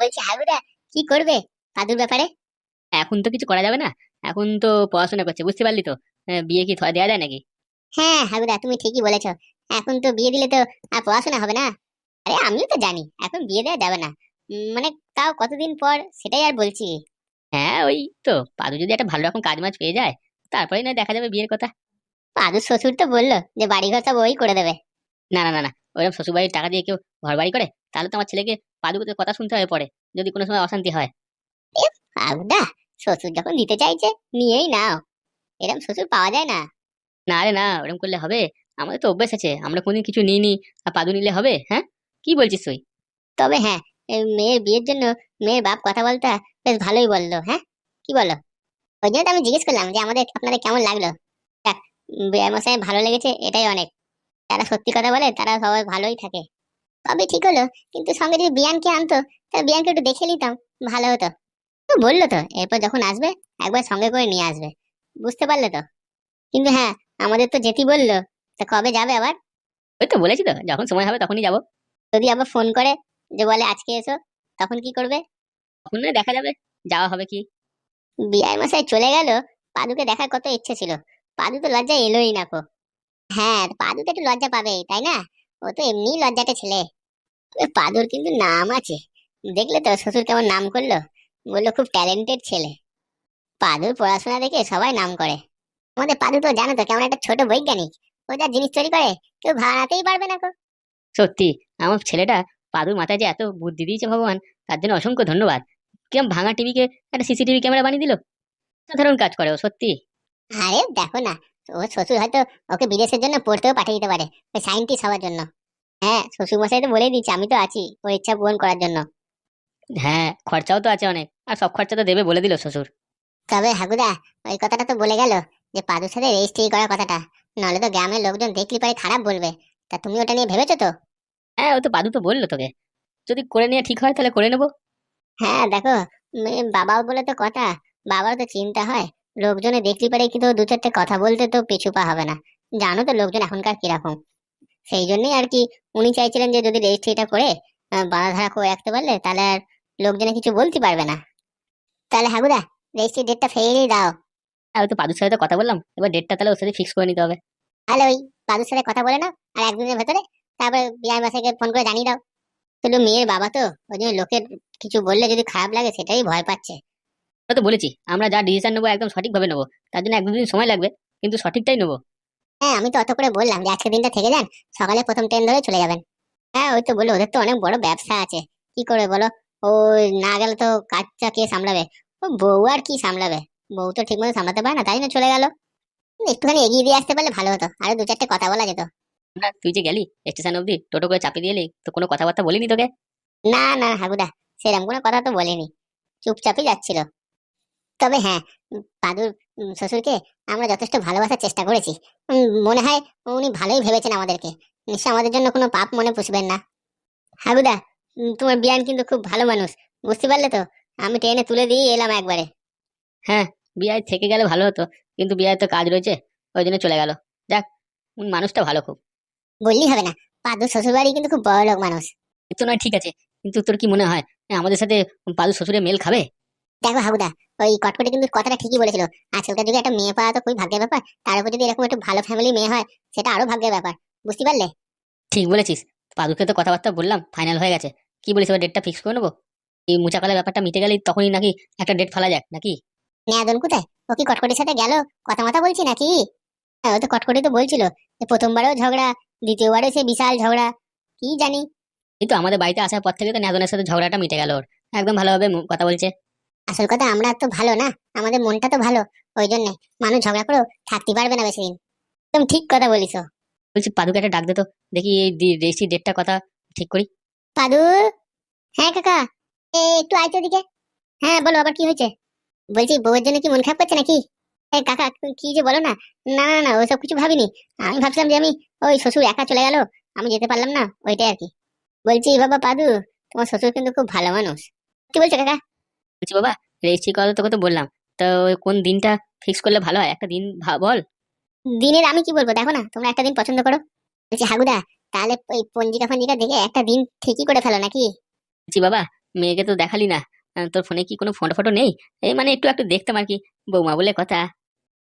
বলছি হাগুদা, কি করবে পাদুর ব্যাপারে? এখন তো কিছু করা যাবে না। এখন তো পড়াশোনা করছে, বুঝতে পারলি তো। বিয়ে কি দেওয়া যায় নাকি? হ্যাঁ হাগুদা, তুমি ঠিকই বলেছো। এখন তো বিয়ে দিলে তো আর পড়াশোনা হবে না। আরে আমিও তো জানি এখন বিয়ে দেওয়া যাবে না। মানে তাও কতদিন পর সেটাই আর বলছি। হ্যাঁ, ওই তো। পাদু যদি একটা ভালো রকম কাজ মাজ পেয়ে যায়, তারপরেই না দেখা যাবে বিয়ের কথা। পাদুর শ্বশুর তো বললো যে বাড়ি ঘর সব ওই করে দেবে। না না না না, ওইরকম শ্বশুরবাড়ির টাকা দিয়ে কেউ ঘর বাড়ি করে? তাহলে তো আমার ছেলেকে পাদুকে কথা শুনতে হবে পরে, যদি কোনো সময় অশান্তি হয়। হাগুদা, শ্বশুর যখন দিতে চাইছে নিয়েই নাও। এরকম শ্বশুর পাওয়া যায় না। না রে না, ওরকম করলে হবে? আমাদের তো অভ্যেস আছে, আমরা কোনদিন কিছু নিইনি। আর পাদু নিলে হবে? হ্যাঁ, কি বলছিস তুই? তবে হ্যাঁ, এই মেয়ের বিয়ের জন্য মেয়ের বাপ কথা বলতে বেশ ভালোই বললো। হ্যাঁ, কি বলো? ওই জন্য তো আমি জিজ্ঞেস করলাম যে আপনাদের কেমন লাগলো। যাক, বিয়ে মশাই ভালো লেগেছে এটাই অনেক। যারা সত্যি কথা বলে তারা সবাই ভালোই থাকে। তবে ঠিক হলো, কিন্তু সঙ্গে যদি বিয়ানকে আনতো তাহলে বিয়ানকে একটু দেখে নিতাম, ভালো হতো। তো বললো তো এরপর যখন আসবে একবার সঙ্গে করে নিয়ে আসবে, বুঝতে পারলে তো? কিন্তু হ্যাঁ, আমাদের তো যেতে বললো। তা কবে যাবে আবার? ওই তো বলেছি তো, যখন সময় হবে তখনই যাবো। যদি আবার ফোন করে যে বলে আজকে এসো, তখন কি করবে? তখন না দেখা যাবে যাওয়া হবে কি। বিয়ার মশাই চলে গেল, পাদুকে দেখার কত ইচ্ছে ছিল। পাদু তো লজ্জায় এলোই না কো। হ্যাঁ, পাদু তো একটু লজ্জা পাবেই তাই না? ও তো এমনি লজ্জাটা ছেলে। তবে পাদুর কিন্তু নাম আছে। দেখলে তো শ্বশুর কেমন নাম করলো, বললো খুব ট্যালেন্টেড ছেলে। পাদুর পড়াশোনা দেখে সবাই নাম করে। আমাদের পাদু তো জানো তো কেমন একটা ছোট বৈজ্ঞানিক। ও যা জিনিস তৈরি করে কেউ ভাড়াতেই পারবে না কো। সত্যি, আমার ছেলেটা পাদুর মাথায় যে এত বুদ্ধি দিয়েছে ভগবান, তার জন্য অসংখ্য ধন্যবাদ। কিরম ভাঙা টিভিকে একটা সিসিটিভি ক্যামেরা বানিয়ে দিল। সাধারণ কাজ করে ও, সত্যি। আরে দেখো না, ও শ্বশুর হয়তো ওকে বিদেশের জন্য পড়তেও পাঠিয়ে দিতে পারে, ওই সায়েন্টিস্ট হওয়ার জন্য। হ্যাঁ, শ্বশুর মশাই তো বলেই দিচ্ছি আমি তো আছি ওর ইচ্ছা পূরণ করার জন্য। হ্যাঁ, খরচাও তো আছে অনেক, আর সব খরচা তো দেবে বলে দিল শ্বশুর। তবে হাগুদা, ওই কথাটা তো বলে গেল যে পাদুর সাথে রেজিস্ট্রি করার কথাটা। নাহলে তো গ্রামের লোকজন দেখলি পারে খারাপ বলবে। তা তুমি ওটা নিয়ে ভেবেছো তো? হ্যাঁ, ও তো পাদু তো বললো তোকে, যদি করে নিয়ে ঠিক হয় তাহলে করে নেবো। হ্যাঁ দেখো, বাবাও বলে তো কথা, বাবারও তো চিন্তা হয়। লোকজনে দেখলি পারে কিন্তু দু চারটে কথা বলতে তো পিছু পা হবে না। জানো তো লোকজন এখনকার কিরকম। সেই জন্যই আর কি উনি চাইছিলেন যে যদি রেজিস্ট্রিটা করে বাঁধা ধারা করে রাখতে পারলে তাহলে আর লোকজনে কিছু বলতে পারবে না। তাহলে হাগুদা, রেজিস্ট্রি ডেটটা ফেরিয়ে দাও। হ্যাঁ, ওই তো পাদুর সাথে তো কথা বললাম, এবার ডেটটা তাহলে ওর সাথে ফিক্স করে নিতে হবে। তাহলে ওই বাবুর সাথে কথা বলে নাও, আর একদিনের ভেতরে তারপরে বিয়ার বাসাকে ফোন করে জানিয়ে দাও। শুধু মেয়ের বাবা তো, ওই জন্য লোকের কিছু বললে যদি খারাপ লাগে সেটাই ভয় পাচ্ছে। আমরা তো বলেছি আমরা যা ডিসিশন নেবো একদম সঠিকভাবে নেবো। তার জন্য এক দুদিন সময় লাগবে, কিন্তু সঠিকটাই নেবো। হ্যাঁ, আমি তো অত করে বললাম যে আজকে দিনটা থেকে যান, সকালে প্রথম ট্রেন ধরে চলে যাবেন। হ্যাঁ, ওই তো বললো ওদের তো অনেক বড় ব্যবসা আছে। কি করবে বলো? ও না গেলে তো কাজটা কে সামলাবে? ও বউ আর কি সামলাবে? বউ তো ঠিকমতো সামলাতে পারে না, তাই না চলে গেল। একটুখানি এগিয়ে দিয়ে আসতে পারলে ভালো হতো, আরো দু চারটে কথা বলা যেত। না, তুই যে গেলি স্টেশন অবধি টোটো করে চাপিয়ে দিয়ে এলি, তো কোনো কথাবার্তা বলিনি তোকে? না না হাগুদা, সেরকম কোনো কথা তো বলিনি, চুপচাপই যাচ্ছিল। তবে হ্যাঁ, পাদুর শ্বশুরকে আমরা যথেষ্ট ভালোবাসার চেষ্টা করেছি। মনে হয় উনি ভালোই ভেবেছেন আমাদেরকে। নিশ্চয় আমাদের জন্য কোনো পাপ মনে পুষবেন না। হাগুদা, তোমার বিয়ান কিন্তু খুব ভালো মানুষ, বুঝতে পারলে তো? আমি ট্রেনে তুলে দিয়ে এলাম একবারে। হ্যাঁ, বিয়ে থেকে গেলে ভালো হতো, কিন্তু বিয়ের তো কাজ রয়েছে, ওই জন্য চলে গেল। যাক, মানুষটা ভালো খুব। বললি হবে না, পাদুর শ্বশুর বাড়ি কিন্তু খুব বড় লোক মানুষ। এ তো নয়, ঠিক আছে, কিন্তু তোর কি মনে হয় আমাদের সাথে পাদু শ্বশুরে মেল খাবে? দেখো হাগুদা, ওই কটকটি কিন্তু কথাটা ঠিকই বলেছিল। আজকালকার যুগে একটা মেয়ে পাওয়া তো খুবই ভাগ্যের ব্যাপার। তার উপর যদি এরকম একটু ভালো ফ্যামিলি মেয়ে হয়, সেটা আরো ভাগ্যের ব্যাপার। বুঝতে পারলে? ঠিক বলেছিস। পাদুকে তো কথাবার্তা বললাম, ফাইনাল হয়ে গেছে। কি বলিস, এবার ডেটটা ফিক্স করে নেবো? এই মুচাকালের ব্যাপারটা মিটে গেলেই তখনই নাকি একটা ডেট ফেলা যাক নাকি? নেয়াদন কোথায়? ও কি কটকটির সাথে গেল কথা মাথা বলছি নাকি? হ্যাঁ, ও তো কটকটি তো বলছিল যে প্রথমবারেও ঝগড়া, দ্বিতীয়বারও সে বিশাল ঝগড়া। কি জানি। এই তো আমাদের বাড়িতে আসার পর থেকে তো নেহাজনের সাথে ঝগড়াটা মিটে গেল ওর। একদম ভালোভাবে কথা বলছে। আসল কথা আমরা তো ভালো না, আমাদের মনটা তো ভালো। ওই জন্য মানুষ ঝগড়া করেও থাকতে পারবে না বেশি দিন। একদম ঠিক কথা বলিস। বলছি পাদুকে একটা ডাক দে তো, দেখি এই রেজিস্ট্রি ডেটটা কথা ঠিক করি। পাদু। হ্যাঁ কাকা, একটু আয় তো এদিকে। হ্যাঁ বলো, আবার কি হয়েছে? বলছি বউয়ের জন্য কি মন খারাপ করছে নাকি? কাকা কি যে বলো না। না না না, ওইসব কিছু ভাবিনি। আমি ভাবছিলাম যে আমি ওই শ্বশুর একা চলে গেল, আমি যেতে পারলাম না, ওইটাই আর কি। বলছি বাবা পাদু, তোমার শ্বশুর কিন্তু খুব ভালো মানুষ। কি বলছো কাকা? বলছি বাবা, রেজিস্ট্রি কথা তোকে তো বললাম। তো ওই কোন দিনটা ফিক্স করলে ভালো হয়, একটা দিন বল। দিনের আমি কি বলবো, দেখো না তোমরা একটা দিন পছন্দ করো। বলছি হাগুদা, তাহলে ওই পঞ্জিকা ফঞ্জিকা দেখে একটা দিন ঠিকই করে ফেলো নাকি? বলছি বাবা, মেয়েকে তো দেখালি না। তোর ফোনে কি কোনো ফটো ফটো নেই? এই মানে একটু একটু দেখতাম আর কি, বৌমা বলে কথা।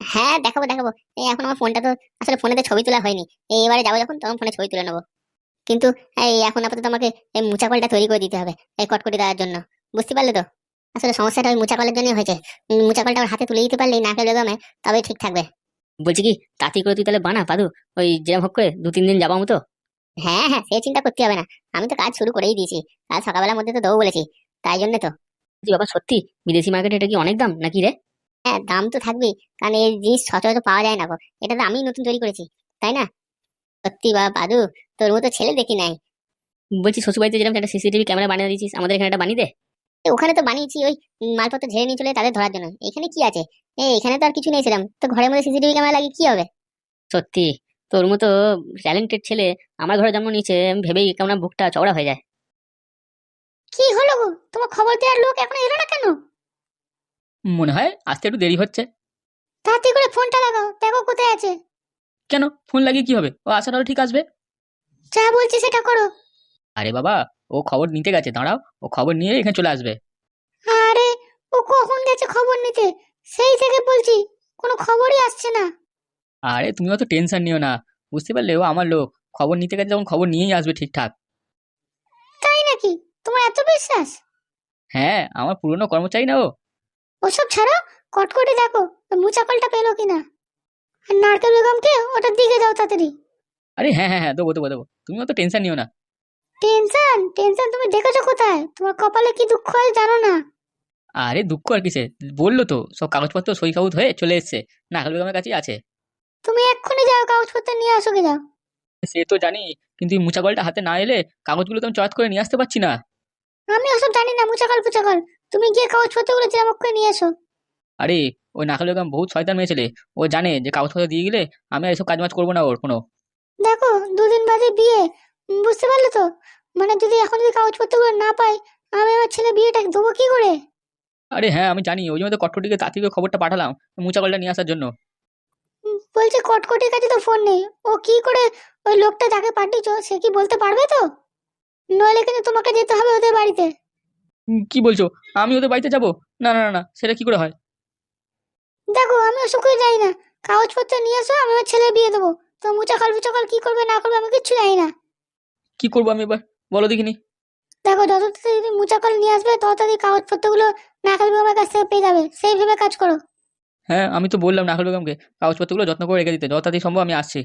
হ্যাঁ, দেখাবো দেখাবো। এই এখন আমার ফোনটা তো আসলে ফোনেতে ছবি তোলা হয়নি। এবারে যাবো যখন তখন ফোনে ছবি তুলে নেবো। কিন্তু এই এখন আপাতত আমাকে এই মুচা কলটা তৈরি করে দিতে হবে এই কটকটি দেওয়ার জন্য। বুঝতে পারলে তো? আসলে সমস্যাটা ওই মুচা কলের জন্যই হয়েছে। মুচা কলটা ওর হাতে তুলে দিতে পারলেই নাকের বেগমে তবে ঠিক থাকবে। বলছি কি, তাড়াতাড়ি করে তুই তাহলে বানা পাদু, ওই যেরকম হোক করে 2-3 দিন যাবার মতো। হ্যাঁ হ্যাঁ, সে চিন্তা করতে হবে না। আমি তো কাজ শুরু করেই দিয়েছি। কাল সকালবেলার মধ্যে তো দেবো বলেছি। তাই জন্য তো। জি বাবা, সত্যি বিদেশি মার্কেটে এটা কি অনেক দাম নাকি রে? হ্যাঁ, দাম তো থাকবেই। কারণ এই জিনিস সচরাচর পাওয়া যায় না গো। এটা তো আমি নতুন তৈরি করেছি, তাই না? সত্যি বা পাদু, তোর মতো ছেলে দেখি নাই। বলছি শ্বশুরবাড়িতে যেরকম একটা সিসিটিভি ক্যামেরা বানিয়ে দিয়েছিস, আমাদের এখানে একটা বানিয়ে দে। ওখানে তো বানিয়েছি ওই মালপত্র ঝেড়ে নিয়ে চলে তাদের ধরার জন্য। এখানে কি আছে? এখানে তো আর কিছু নেই সেরকম। তো ঘরের মধ্যে সিসিটিভি ক্যামেরা লাগিয়ে কি হবে? সত্যি তোর মতো ট্যালেন্টেড ছেলে আমার ঘরে জন্ম নিয়েছে, আমি ভেবেই কেমন বুকটা চওড়া হয়ে যায়। কি হলো গো? তোমার খবর দেওয়ার লোক এখনো এলো না কেন? মনে হয় আসতে একটু দেরি হচ্ছে। তাড়াতাড়ি করে ফোনটা লাগাও, দেখো কোথায় আছে। কেন, ফোন লাগিয়ে কি হবে? ও আসার হলে ঠিক আসবে। যা বলছি সেটা করো। আরে বাবা, ও খবর নিতে গেছে, দাঁড়াও, ও খবর নিয়ে এখানে চলে আসবে। আরে, ও কখন গেছে খবর নিতে? সেই থেকে বলছি, কোনো খবরই আসছে না। আরে তুমি অত টেনশন নিও না, বুঝতে পারলে ও আমার লোক। খবর নিতে গেছে যখন খবর নিয়েই আসবে ঠিকঠাক। তাই নাকি? তোমার এত বিশ্বাস? হ্যাঁ, আমার পুরনো কর্মচারী না ও। ওসব ছাড়া, কটকটি দেখো ওই মুচা কলটা পেলো কিনা। আর নারকেল বেগমকে ওটার দিকে যাও তাড়াতাড়ি। আরে হ্যাঁ হ্যাঁ হ্যাঁ, দেবো দেবো দেবো, তুমি অত টেনশন নিও না। টেনশন টেনশন, তুমি দেখেছো কোথায়? তোমার কপালে কি দুঃখ আছে জানো না? আরে দুঃখ আর কিসে, বললো তো সব কাগজপত্র সই কাগজ হয়ে চলে এসছে, নাকাল বেগমের কাছেই আছে। তুমি এক্ষুনি যাও, কাগজপত্র নিয়ে আসো গে যাও। সে তো জানি, কিন্তু এই মুচাকলটা হাতে না এলে কাগজগুলো তো আমি চট করে নিয়ে আসতে পারছি না। আমি ওসব জানি না, মুচাকল পুচাকল। তুমি গিয়ে কাগজপত্রগুলো যেরকম করে নিয়ে এসো। আরে ওই নাকাল বেগম বহুত শয়তান মেয়ে ছেলে। ও জানে যে কাগজপত্র দিয়ে গেলে আমি আর এসব কাজ বাজ করবো না ওর কোনো। দেখো, 2 দিন বাদে বিয়ে। বুঝতে পারলে তো? মানে যদি এখন যদি কাগজপত্রগুলো না পাই, আমি আমার ছেলে বিয়েটা দেবো কি করে? আরে হ্যাঁ আমি জানি, ওই জন্য তো কটকটিকে তাড়াতাড়ি করে খবরটা পাঠালাম মুচাকলটা নিয়ে আসার জন্য। বলছে কটকটির কাছে তো ফোন নেই। ও কি করে? ওই লোকটা যাকে পাঠিয়েছো সে কি বলতে পারবে তো? নইলে কিন্তু তোমাকে যেতে হবে ওদের বাড়িতে। কি বলছো? আমি ওদের বাড়িতে যাব? না না না না, সেটা কি করে হয়? দেখো, আমি ওসব করে যাই না। কাগজপত্র নিয়ে এসো, আমি আমার ছেলে বিয়ে দেবো। তো মুচাকল ফুচাকল কি করবে না করবে আমি কিচ্ছু জানি না। কি করবো আমি এবার, বলো দেখিনি। দেখো, যত তাড়াতাড়ি মুচাকল নিয়ে আসবে তত তাড়াতাড়ি কাগজপত্রগুলো নাকাল বেগমের কাছ থেকে পেয়ে যাবে। সেই ভেবে কাজ করো। হ্যাঁ আমি তো বললাম নাকাল বেগমকে কাগজপত্রগুলো যত্ন করে রেখে দিতে, যত তাড়াতাড়ি সম্ভব আমি আসছি।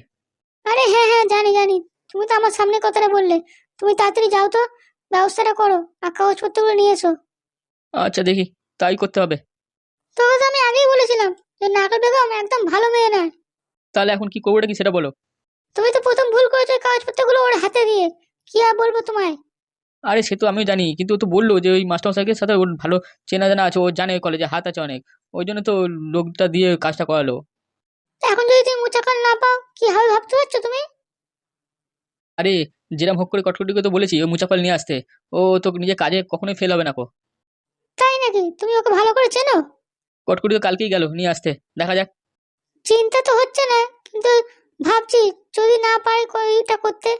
আরে হ্যাঁ হ্যাঁ, জানি জানি। তুমি তো আমার সামনে কথাটা বললে। তুমি তাড়াতাড়ি যাও তো, ব্যবস্থাটা করো আর কাগজপত্রগুলো নিয়ে এসো। আচ্ছা দেখি, তাই করতে হবে। তোকে তো আমি আগেই বলেছিলাম যে নাকাল বেগম একদম ভালো মেয়ে নয়। তাহলে এখন কি করবোটা কি সেটা বলো। তুমি তো প্রথম ভুল করেছো এই কাগজপত্রগুলো ওর হাতে দিয়ে। কি আর বলবো তোমায়? আরে সে তো আমিও জানি, কিন্তু ও তো বললো যে ওই মাস্টারমশাইকের সাথে ওর ভালো চেনা জানা আছে, ও জানে কলেজে হাত আছে অনেক। ওই জন্য তো লোকটা দিয়ে কাজটা করালো। এখন যদি তুমি মুচাকল না পাও কি হবে ভাবতে পারছো তুমি? আরে যেরকম হোক করে কটকটিকে তো বলেছি ওই মুচাকল নিয়ে আসতে। ও তো নিজের কাজে কখনোই ফেল হবে না কো। তাই নাকি? তুমি ওকে ভালো করে চেনো? কটকটি তো কালকেই গেল নিয়ে আসতে, দেখা যাক। চিন্তা তো হচ্ছে না, কিন্তু ভাবছি যদি না পারি এটা করতে।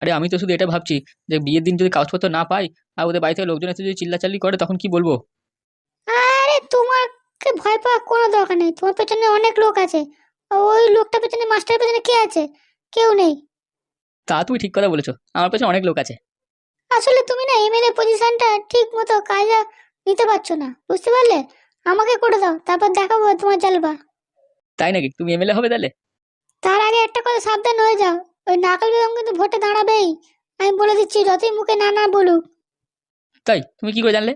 আরে আমি তো শুধু এটা ভাবছি যে বিয়ের দিন যদি কাগজপত্র না পাই আর ওদের বাড়িতে লোকজন এসে যদি চিল্লাচাল্লি করে তখন কি বলবো। আরে, তোমাকে ভয় পাওয়ার কোনো দরকার নেই। তোমার পেছনে অনেক লোক আছে। ওই লোকটা পেছনে, মাস্টারের পেছনে কে আছে? কেউ নেই। তা তুমি ঠিক কথা বলেছো, আমার পেছনে অনেক লোক আছে। আসলে তুমি না এমএলএ পজিশনটা ঠিক মতো কাজে নিতে পারছো না, বুঝতে পারলে? আমাকে করে দাও, তারপর দেখাবো তোমার জালবা। তাই নাকি? তুমি এমএলএ হবে তাহলে? তার আগে একটা কথা সাবধান হয়ে যাও। ওই নাকাল বেগম কিন্তু ভোটে দাঁড়াবেই। আমি বলে দিচ্ছি, যতই মুখে না না বলুক। তাই তুমি কি করে জানলে?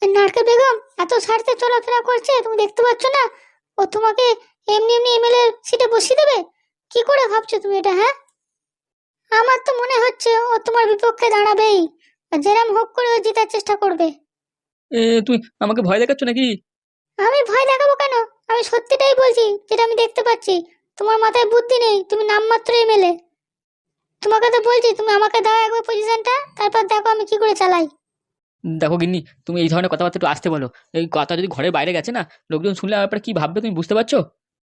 ওই নারকেল বেগম এত স্বার্থে চলাফেরা করছে, তুমি দেখতে পাচ্ছ না? ও তোমাকে এমনি এমনি এমএলএ সিটে বসিয়ে দেবে? কি করে ভাবছো তুমি এটা, হ্যাঁ? আমার তো মনে হচ্ছে ও তোমার বিপক্ষে দাঁড়াবেই। আর যেরম হোক করে ও জেতার চেষ্টা করবে। তুমি আমাকে ভয় দেখাচ্ছ নাকি? আমি ভয় দেখাবো কেন? আমি সত্যিটাই বলছি, যেটা আমি দেখতে পাচ্ছি। তোমার মাথায় বুদ্ধি নেই, তুমি নামমাত্র এমএলএ। তোমাকে তো বলছি, তুমি আমাকে দাও একবার পজিশনটা, তারপর দেখো আমি কি করে চালাই। দেখো গিন্নি, তুমি এই ধরনের কথাবার্তা একটু আসতে বলো। এই কথা যদি ঘরের বাইরে গেছে না, লোকজন শুনলে আমার ব্যাপারে কি ভাববে তুমি বুঝতে পারছো?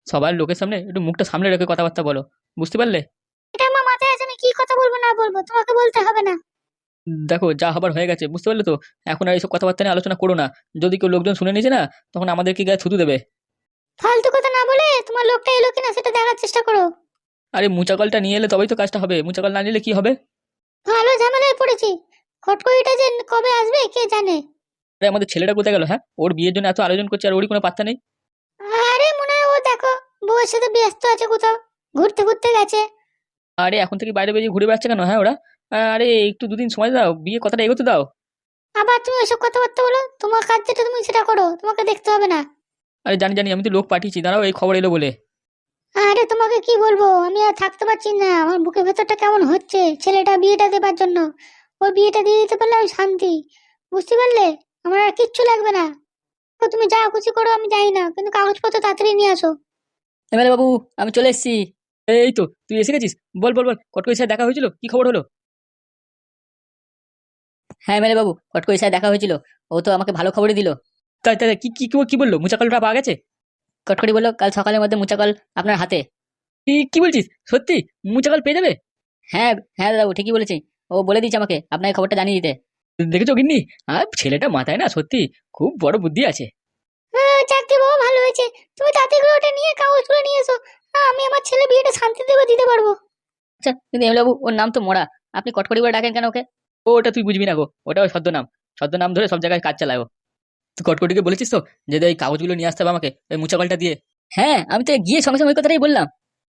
সবার লোকের সামনে একটু মুখটা সামনে রেখে কথাবার্তা বলো, বুঝতে পারলে? এটা আমার মাথায় আছে, আমি কি কথা বলবো না বলবো তোমাকে বলতে হবে না। দেখো যা হবার হয়ে গেছে, বুঝতে পারলে তো? এখন আর এইসব কথাবার্তা নিয়ে আলোচনা করো না। যদি কেউ লোকজন শুনে নিয়েছে না, তখন আমাদেরকে গায়ে থুতু দেবে। ফালতু কথা না বলে তোমার লোকটা এলো কিনা সেটা দেখার চেষ্টা করো। আরে মুচাকলটা নিয়ে এলে তবেই তো কাজটা হবে, মুচাকল না নিলে কি হবে? ভালো ঝামেলায় পড়েছি। খটকইটা যে কবে আসবে কে জানে। আরে আমাদের ছেলেটা কোথায় গেল? হ্যাঁ, ওর বিয়ের জন্য এত আয়োজন করছে আর ওরই কোনো পাত্তা নেই। আরে মনে হয় ও দেখো বউয়ের সাথে ব্যস্ত আছে, কোথাও ঘুরতে ঘুরতে গেছে। আরে এখন থেকে বাইরে বেরিয়ে ঘুরে বেড়াচ্ছে কেন? হ্যাঁ ওরা, আরে একটু দুদিন সময় দাও, বিয়ে কথাটা এগোতে দাও। আবার তুমি ওইসব কথাবার্তা বলো, তোমার কাজ যেটা তুমি সেটা করো, তোমাকে দেখতে হবে না। আরে জানি জানি, আমি তো লোক পাঠিয়েছি, দাঁড়াও, এই খবর এলো বলে। আরে তোমাকে কি বলবো, আমি আর থাকতে পারছি না, আমার বুকের ভেতরটা কেমন হচ্ছে ছেলেটা বিয়েটা দেবার জন্য। ওর বিয়েটা দিয়ে দিতে পারলে আমি শান্তি, বুঝতে পারলে? আমার আর কিচ্ছু লাগবে না। তো তুমি যা খুশি করো, আমি যাই না, কিন্তু কাগজপত্র তাড়াতাড়ি নিয়ে আসো। এমএলএ বাবু, আমি চলে এসেছি। এই তো তুই এসে গেছিস। বল বল বল, কটকই স্যার দেখা হয়েছিল, কি খবর হলো? হ্যাঁ এমএলএ বাবু, কটকই স্যার দেখা হয়েছিল। ও তো আমাকে ভালো খবরই দিল। তাই তাই কি কি কি বললো? মুচাকলটা পাওয়া গেছে? কটকটি বলল কাল সকালের মধ্যে মুচাকল আপনার হাতে। কি বলছিস, সত্যি? মুচাকল পেয়ে যাবে? হ্যাঁ হ্যাঁ দাদা, ঠিকই বলেছি। ও বলে দিয়েছে আমাকে আপনাকে খবরটা জানিয়ে দিতে। দেখেছো গিন্নি, আর ছেলেটা মাথায় না সত্যি খুব বড় বুদ্ধি আছে। চাকরি বাবা ভালো হয়েছে। তুমি তাড়াতাড়ি করে ওটা নিয়ে কাগজগুলো নিয়ে এসো। আমি আমার ছেলে বিয়েটা শান্তিতে দিতে পারবো। আচ্ছা, কিন্তু এমএলএ বাবু ওর নাম তো মোড়া, আপনি কটকটি বলে ডাকেন কেন ওকে? ওটা তুই বুঝবি না গো, ওটা ওর ছদ্মনাম। ছদ্মনাম ধরে সব জায়গায় কাজ চালায় ও। তুই কটকটিকে বলেছিস তো যে এই কাগজগুলো নিয়ে আসতে হবে আমাকে, ওই মুচাকলটা দিয়ে? হ্যাঁ, আমি তো গিয়ে সঙ্গে সঙ্গে ওই কথাটাই বললাম।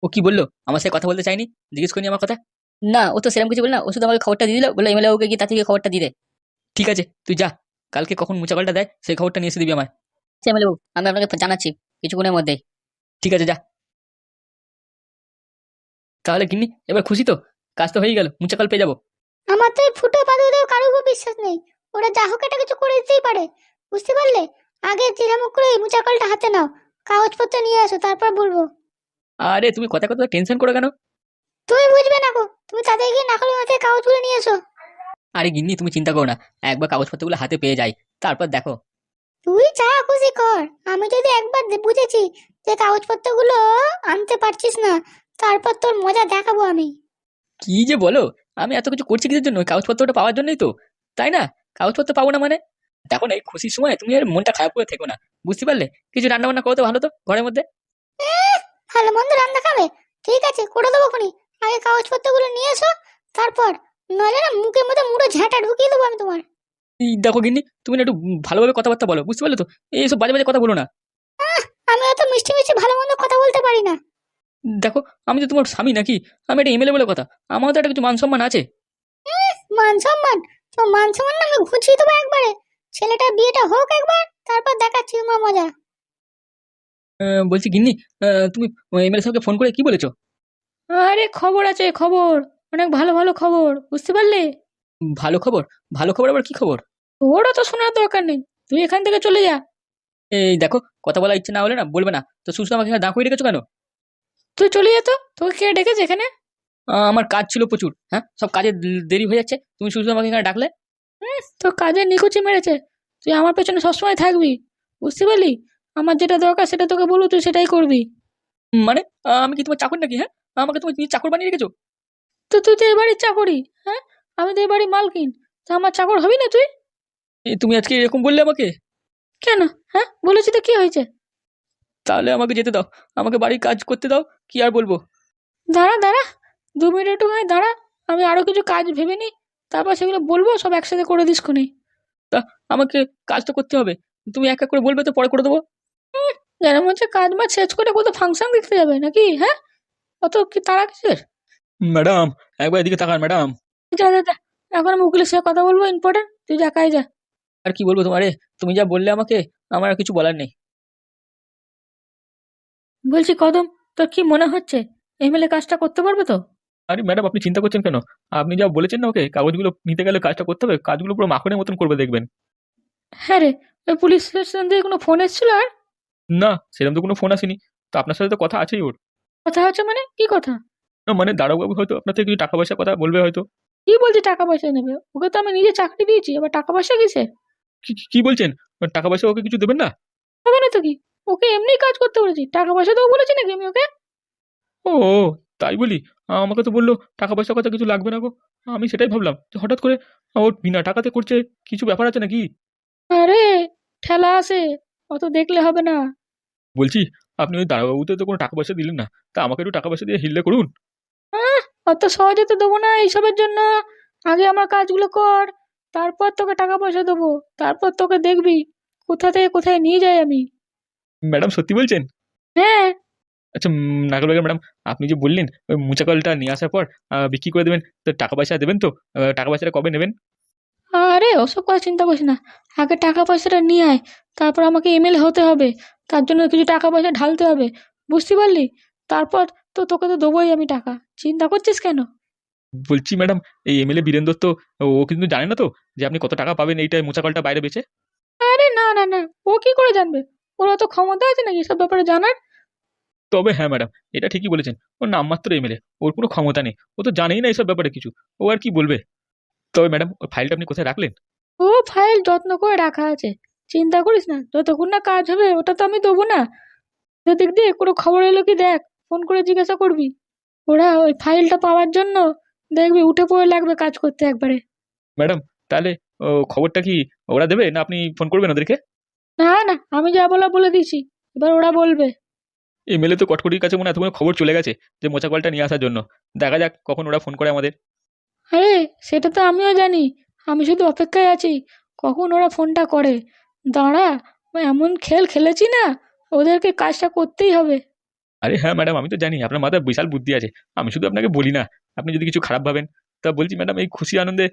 ও কি বললো? আমার সাথে কথা বলতে চাইনি? জিজ্ঞেস করিনি আমার কথা? না, ও তো সেরকম কিছু বলে না, ও শুধু আমাকে খবরটা দিয়ে দিল, বললো এমএলএ বাবুকে গিয়ে তাড়াতাড়ি খবরটা দিয়ে দে। ঠিক আছে, তুই যা, কালকে কখন মুচাকলটা দেয় সেই খবরটা নিয়ে এসে দিবি আমার। আচ্ছা এমএলএ বাবু, আমি আপনাকে জানাচ্ছি কিছুক্ষণের মধ্যেই। ঠিক আছে, যা। তাহলে গিন্নি এবার খুশি তো? কাজ তো হয়ে গেল, মুচাকল পেয়ে যাবো। আমার তো এই ফুটো পাদুদের কারোর উপর বিশ্বাস নেই। ওরা যা হোক একটা কিছু করে দিতেই পারে, বুঝতে পারলে? আগে যেরকম করে এই মুচাকলটা হাতে নাও, কাগজপত্র নিয়ে আসো, তারপর বলবো। আরে তুমি কথা কথা টেনশন করো কেন? তুমি বুঝবে না গো, তুমি তাদের গিয়ে নাকলের মাথায় কাগজগুলো নিয়ে এসো। আরে গিন্নি তুমি চিন্তা করো না, একবার কাগজপত্রগুলো হাতে পেয়ে যাই, তারপর দেখো। তুই যা খুশি কর, আমি যদি একবার বুঝেছি যে কাগজপত্রগুলো আনতে পারছিস না, তারপর তোর মজা দেখাবো আমি। কি যে বলো, আমি এত কিছু করছি কিসের জন্য? ওই কাগজপত্রটা পাওয়ার জন্যই তো, তাই না? কাগজপত্র পাবো না মানে? দেখো না, এই খুশির সময় তুমি আর মনটা খারাপ করে থেকো না, বুঝতে পারলে? কিছু রান্না বান্না করো তো ভালো, তো ঘরের মধ্যে। ভালো মন্দ রান্না খাবে? ঠিক আছে, করে দেবো খুনি। আগে কাগজপত্রগুলো নিয়ে এসো, তারপর নইলে না মুখের মধ্যে মুড়ো ঝাঁটা ঢুকিয়ে দেবো আমি তোমার। এই দেখো গিন্নি, তুমি না একটু ভালোভাবে কথাবার্তা বলো, বুঝতে পারলে তো? এইসব বাজে বাজে কথা বলো না। আমি অত মিষ্টি মিষ্টি ভালো মন্দ কথা বলতে পারি না। দেখো, আমি তো তোমার স্বামী নাকি? আমি একটা এমএলএ বলে কথা, আমার তো একটা কিছু মান সম্মান আছে। মান সম্মান? তো মান সম্মান না আমি ঘুচিয়ে দেবো একবারে। ছেলেটার বিয়েটা হোক একবার, তারপর দেখাচ্ছি তোমার মজা। বলছি গিন্নি, তুমি এমএলএ সাহেবকে ফোন করে কি বলেছো? আরে খবর আছে, খবর অনেক ভালো ভালো খবর, বুঝতে পারলে? ভালো খবর? ভালো খবর আবার কি খবর? ওরা তো শোনার দরকার নেই, তুই এখান থেকে চলে যা। এই দেখো, কথা বলার ইচ্ছে না হলে না বলবে না তো, শুধু আমাকে এখানে দাঁড় করিয়ে রেখেছো কেন? তুই চলে যেত, তোকে কে ডেকেছে এখানে? আমার কাজ ছিল প্রচুর, হ্যাঁ, সব কাজে দেরি হয়ে যাচ্ছে, তুমি শুধু আমাকে এখানে ডাকলে। তোর কাজে নিকুচি মেরেছে, তুই আমার পেছনে সবসময় থাকবি, বুঝতে পারলি? আমার যেটা দরকার সেটা তোকে বলবো, তুই সেটাই করবি। মানে আমি কি তোমার চাকর নাকি? হ্যাঁ, আমাকে তুমি নিজের চাকর বানিয়ে রেখেছো? তো তুই তো এবারের চাকরি, হ্যাঁ, আমি তো এবারই মালকিন, তা আমার চাকর হবি না তুই? তুমি আজকে এরকম বললে আমাকে? কেন? হ্যাঁ, বলেছি তো কি হয়েছে? তাহলে আমাকে যেতে দাও, আমাকে বাড়ির কাজ করতে দাও, কি আর বলবো। দাঁড়া দাঁড়া, 2 মিনিট একটু দাঁড়া, আমি আরো কিছু কাজ ভেবে নিই, তারপর সেগুলো বলবো, সব একসাথে করে দিস খুনি। তা আমাকে কাজ তো করতে হবে, তুমি এক এক করে বলবে তো, পরে করে দেবো। যেন হচ্ছে কাজ বাজ শেষ করে কোথাও ফাংশন দেখতে যাবে নাকি? হ্যাঁ, অত কি তাড়া কিসের? ম্যাডাম, একবার এদিকে তাকান ম্যাডাম। যা যা যা, এখন আমি উকিলের সাথে কথা বলবো, ইম্পর্টেন্ট, তুই যা কাজ যা। আর কি বলবো তোমারে, তুমি যা বললে আমাকে, আমার আর কিছু বলার নেই। বলছি কদম, তোর কি মনে হচ্ছে এমএলএ কাজটা করতে পারবে তো? আরে ম্যাডাম, আপনি চিন্তা করছেন কেন? আপনি যা বলেছেন না ওকে, কাগজগুলো নিতে গেলে কাজটা করতে হবে, কাজগুলো পুরো মাখনের মতন করবে দেখবেন। হ্যাঁ রে, ওই পুলিশ স্টেশন থেকে কোনো ফোন এসেছিল আর? না, সেরকম তো কোনো ফোন আসেনি। তো আপনার সাথে তো কথা আছেই ওর। কথা আছে মানে কি কথা? না মানে দারোগাবু হয়তো আপনার থেকে কিছু টাকা পয়সার কথা বলবে হয়তো। কি বলছি টাকা পয়সা নেবে? ওকে তো আমি নিজে চাকরি দিয়েছি, আবার টাকা পয়সা কিসে? কি বলছেন? টাকা পয়সা ওকে কিছু দেবেন না? হবে না তো কি, ওকে এমনি কাজ করতে বলেছি, টাকা পয়সা দেবো বলেছি নাকি আমি ওকে? ও, তাই বলি, আমাকে তো বললো টাকা পয়সার কথা কিছু লাগবে না গো। আমি সেটাই ভাবলাম যে হঠাৎ করে ওর বিনা টাকাতে করছে, কিছু ব্যাপার আছে নাকি। আরে ঠেলা আছে, অত দেখলে হবে না। বলছি, আপনি ওই দারোগাবুতে তো কোনো টাকা পয়সা দিলেন না, তা আমাকে একটু টাকা পয়সা দিয়ে হিললে করুন। অত সহজে তো দেবো না এইসবের জন্য। আগে আমার কাজগুলো কর, তারপর তোকে টাকা পয়সা দেবো। তারপর তোকে দেখবি কোথা থেকে কোথায় নিয়ে যাই আমি। ম্যাডাম সত্যি বলছেন? হ্যাঁ। আচ্ছা, নাগর বেগম ম্যাডাম, আপনি যে বললেন ওই মুচা কলটা নিয়ে আসার পর বিক্রি করে দেবেন, তো টাকা পয়সা দেবেন তো? টাকা পয়সাটা কবে নেবেন? আরে ওসব কথা চিন্তা করিস না, আগে টাকা পয়সাটা নিয়ে আয়। তারপর আমাকে এমএলএ হতে হবে, তার জন্য কিছু টাকা পয়সা ঢালতে হবে, বুঝতে পারলি? তারপর তো তোকে তো দেবোই আমি টাকা, চিন্তা করছিস কেন? বলছি ম্যাডাম, এই এমএলএ বীরেন্দ্র তো, ও কিন্তু জানে না তো যে আপনি কত টাকা পাবেন এইটা মুচা কলটা বাইরে বেচে? আরে না না না, ও কি করে জানবে? ওর অত ক্ষমতা আছে নাকি সব ব্যাপারে জানার? তবে হ্যাঁ ম্যাডাম, এটা ঠিকই বলেছেন, ওর নামমাত্র এমএলএ, ওর কোনো ক্ষমতা নেই, ও তো জানেই না এইসব ব্যাপারে কিছু, ও আর কি বলবে। তবে ম্যাডাম, ওই ফাইলটা আপনি কোথায় রাখলেন? ও ফাইল যত্ন করে রাখা আছে, চিন্তা করিস না, যতক্ষণ না কাজ হবে ওটা তো আমি দেবো না। সেদিক দিয়ে কোনো খবর এলো কি দেখ, ফোন করে জিজ্ঞাসা করবি। ওরা ওই ফাইলটা পাওয়ার জন্য দেখবি উঠে পড়ে লাগবে কাজ করতে একবারে। ম্যাডাম, তাহলে খবরটা কি ওরা দেবে, না আপনি ফোন করবেন ওদেরকে? না না, আমি যা বলা বলে দিয়েছি, এবার ওরা বলবে। এমএলএ তো কটকটির কাছে মনে হয় এতক্ষণ খবর চলে গেছে যে মোচা কলটা নিয়ে আসার জন্য। দেখা যাক কখন ওরা ফোন করে আমাদের। আরে সেটা তো আমিও জানি, আমি শুধু অপেক্ষায় আছি কখন ওরা ফোনটা করে। দাঁড়া, এমন খেল খেলেছি না, ওদেরকে কাজটা করতেই হবে। আরে হ্যাঁ ম্যাডাম, আমি তো জানি আপনার মাথায় বিশাল বুদ্ধি আছে, আমি শুধু আপনাকে বলি না, আপনি যদি কিছু খারাপ ভাবেন। তা বলছি ম্যাডাম, এই খুশি আনন্দে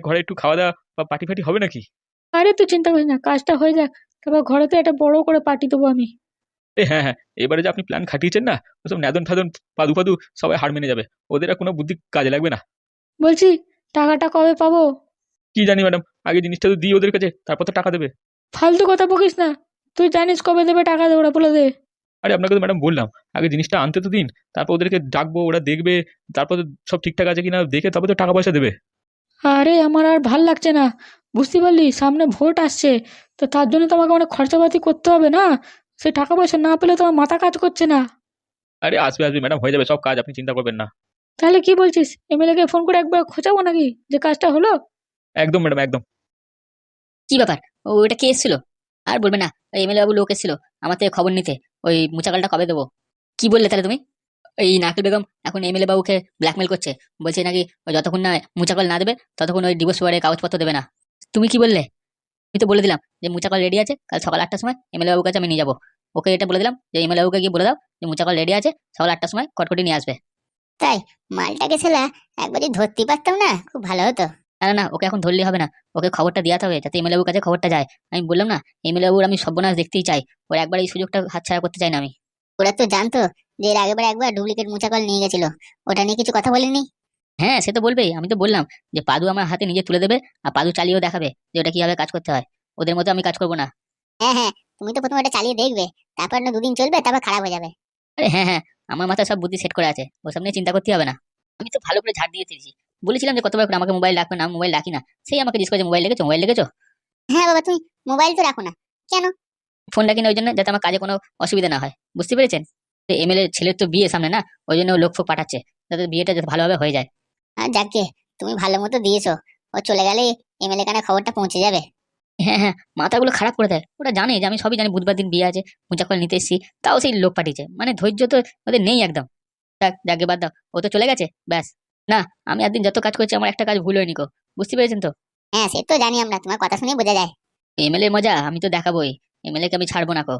ঘরে একটু খাওয়া দাওয়া বা পার্টি ফাটি হবে নাকি? আরে তুই চিন্তা করিস না, কাজটা হয়ে যাক, তারপর ঘরেতে একটা বড় করে পার্টি দেবো আমি। এ হ্যাঁ হ্যাঁ, এবারে যে আপনি প্ল্যান খাটিয়েছেন না, ওসব ন্যাদন ফ্যাদন পাদু ফাদু সবাই হার মেনে যাবে, ওদের আর কোনো বুদ্ধি কাজে লাগবে না। বলছি টাকাটা কবে পাবো? কি জানি ম্যাডাম, আগে জিনিসটা তো দিই ওদের কাছে, তারপর তো টাকা দেবে। ফালতু কথা বকিস না, তুই জানিস কবে দেবে টাকা, দে ওরা বলে দে। আরে আপনাকে তো ম্যাডাম বললাম, আগে জিনিসটা আনতে তো দিন, তারপর ওদেরকে ডাকবো, ওরা দেখবে, তারপর তো সব ঠিকঠাক আছে কিনা দেখে তবে তো টাকা পয়সা দেবে। আরে আমার আর ভাল লাগছে না, বুঝতে পারলি? সামনে ভোট আসছে, তো তার জন্য তো আমাকে অনেক খরচাপাতি করতে হবে না? সেই টাকা পয়সা না পেলে তো আমার মাথা কাজ করছে না। আরে আসবে আসবে ম্যাডাম, হয়ে যাবে সব কাজ, আপনি চিন্তা করবেন না। তাহলে কি বলছিস, এমএলএ কে ফোন করে একবার খোঁচাবো নাকি যে কাজটা হলো? একদম ম্যাডাম, একদম। কি ব্যাপার? ও এটা কে এসেছিল? আর বলবে না, ওই এমএলএ বাবু লোক এসেছিল আমার থেকে খবর নিতে, ওই মুচাকালটা কবে দেবো। কি বললে তাহলে তুমি? এই নাকিল বেগম এখন এমএলএ বাবুকে ব্ল্যাকমেল করছে, বলছে নাকি ও যতক্ষণ না মুচাকল না দেবে ততক্ষণ ওই ডিভোর্স পেপারের কাগজপত্র দেবে না। তুমি কি বললে? আমি তো বলে দিলাম যে মুচাকল রেডি আছে, কাল সকাল 8টার সময় এমএলএ বাবুর কাছে আমি নিয়ে যাবো। ওকে এটা বলে দিলাম যে এমএলএ বাবুকে গিয়ে বলে দাও যে মুচাকল রেডি আছে, সকাল 8টার সময় কটকটি নিয়ে আসবে। তাই? মালটাকে ছেলা একবার যদি ধরতে পারতাম না, খুব ভালো হতো। না না না, ওকে এখন ধরলেই হবে না, ওকে খবরটা দেওয়াতে হবে যাতে এমএলএ বাবুর কাছে খবরটা যায়। আমি বললাম না, এমএলএ বাবুর আমি সর্বনাশ দেখতেই চাই, ওর একবার এই সুযোগটা হাতছাড়া করতে চাই না আমি। ওরা তো জানতো যে এর আগেবার একবার ডুপ্লিকেট মুচাকল নিয়ে গেছিল, ওটা নিয়ে কিছু কথা বলেনি? হ্যাঁ সে তো বলবেই, আমি তো বললাম যে পাদু আমার হাতে নিজে তুলে দেবে, আর পাদু চালিয়েও দেখাবে যে ওটা কিভাবে কাজ করতে হয়। ওদের মতো আমি কাজ করবো না। হ্যাঁ হ্যাঁ, তুমি তো প্রথমে ওটা চালিয়ে দেখবে, তারপর না দুদিন চলবে, তারপর খারাপ হয়ে যাবে। আরে হ্যাঁ হ্যাঁ, আমার মাথায় সব বুদ্ধি সেট করে আছে, ওসব নিয়ে চিন্তা করতে হবে না। আমি তো ভালো করে ঝাড় দিয়ে দিয়েছি, বলেছিলাম যে কতবার করে আমাকে মোবাইল রাখবে না, মোবাইল রাখি না, সেই আমাকে জিজ্ঞেস করেছে মোবাইল লেগেছো, মোবাইল লেগেছো। হ্যাঁ বাবা, তুমি মোবাইল তো রাখো না কেন? ফোন রাখি না ওই জন্য যাতে আমার কাজে কোনো অসুবিধা না হয়, বুঝতে পেরেছেন? এমএলএ ছেলের তো বিয়ে সামনে না, ওই জন্য ও লোক ফোক পাঠাচ্ছে যাতে বিয়েটা যাতে ভালোভাবে হয়ে যায়। আর যাকে, তুমি ভালো মতো দিয়েছো, ও চলে গেলে এমএলএ কানে খবরটা পৌঁছে যাবে। হ্যাঁ হ্যাঁ, মাথাগুলো খারাপ করে দেয়, ওরা জানে যে আমি সবই জানি, বুধবার দিন বিয়ে আছে, পূজা করে নিতে এসেছি, তাও সেই লোক পাঠিয়েছে, মানে ধৈর্য তো ওদের নেই একদম। যাক যাকে বাদ দাও, ও তো চলে গেছে, ব্যাস। না, আমি একদিন যত কাজ করছি আমার একটা কাজ ভুল হয়নি গো, বুঝতে পেরেছেন তো? হ্যাঁ সে তো জানি আমরা, তোমার কথা শুনেই বোঝা যায়। এমএলএ মজা আমি তো দেখাবোই, এমএলএ কে আমি ছাড়বো না গো।